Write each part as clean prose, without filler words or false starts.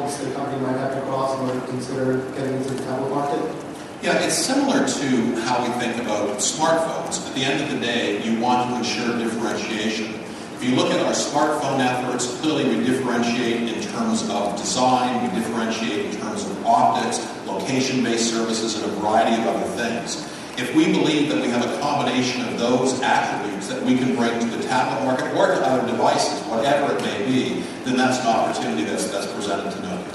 hurdles that a company might have to cross in order to consider getting into the tablet market? Yeah, it's similar to how we think about smartphones. At the end of the day, you want to ensure differentiation. If you look at our smartphone efforts, clearly we differentiate in terms of design, we differentiate in terms of optics, location-based services, and a variety of other things. If we believe that we have a combination of those attributes that we can bring to the tablet market or to other devices, whatever it may be, then that's an opportunity that's presented to Nokia.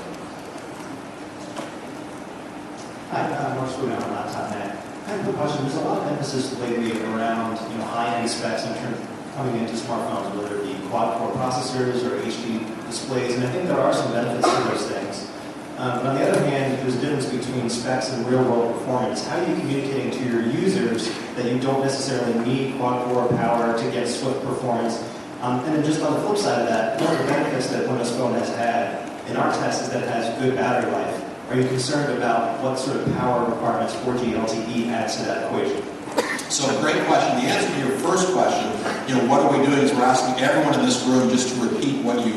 Hi, Mark Swoodown, LaptopNet. I have a question. There's a lot of emphasis lately around high-end specs in terms of coming into smartphones, whether it be quad-core processors or HD displays, and I think there are some benefits to those things. But on the other hand, there's a difference between specs and real-world performance. How are you communicating to your users that you don't necessarily need quad-core power to get swift performance? And then just on the flip side of that, one of the benefits that Windows Phone has had in our test is that it has good battery life. Are you concerned about what sort of power requirements 4G LTE adds to that equation? So great question. The answer to your first question, what are we doing, is we're asking everyone in this room just to repeat what you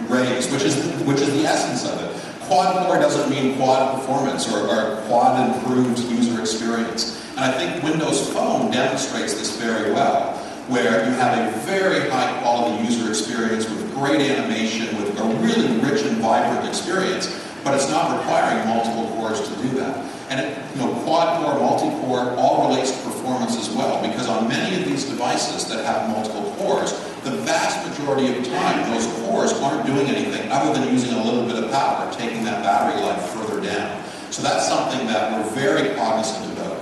raised, which is the essence of it. Quad core doesn't mean quad performance or quad improved user experience. And I think Windows Phone demonstrates this very well, where you have a very high quality user experience with great animation, with a really rich and vibrant experience, but it's not requiring multiple cores to do that. And quad core, multi-core, all relates to performance as well, because on many of these devices that have multiple cores, the vast majority of time, those cores aren't doing anything other than using a little bit of power, taking that battery life further down. So that's something that we're very cognizant about.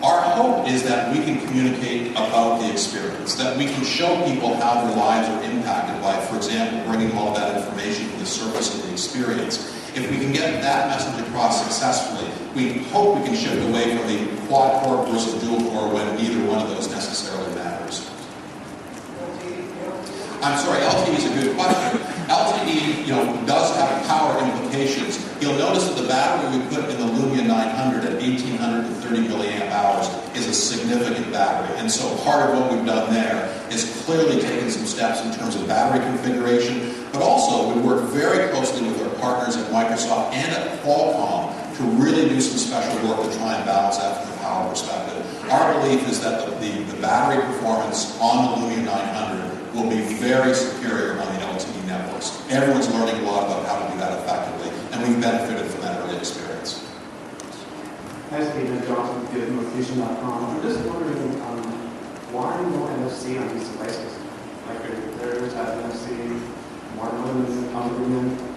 Our hope is that we can communicate about the experience, that we can show people how their lives are impacted by, for example, bringing all of that information to the surface of the experience. If we can get that message across successfully, we hope we can shift away from the quad-core versus dual-core when neither one of those necessarily matters. I'm sorry, LTE is a good question. LTE, does have power implications. You'll notice that the battery we put in the Lumia 900 at 1830 milliamp hours is a significant battery. And so part of what we've done there is clearly taken some steps in terms of battery configuration, but also we work very closely with our partners at Microsoft and at Qualcomm to really do some special work to try and balance that from a power perspective. Our belief is that the battery performance on the Lumia 900 will be very superior on the LTE networks. Everyone's learning a lot about how to do that effectively, and we've benefited from that early experience. Hi, Stephen Johnson with GiveNotation.com. I'm just wondering why no NFC on these devices? Like, there's that NFC, more than on the Lumen.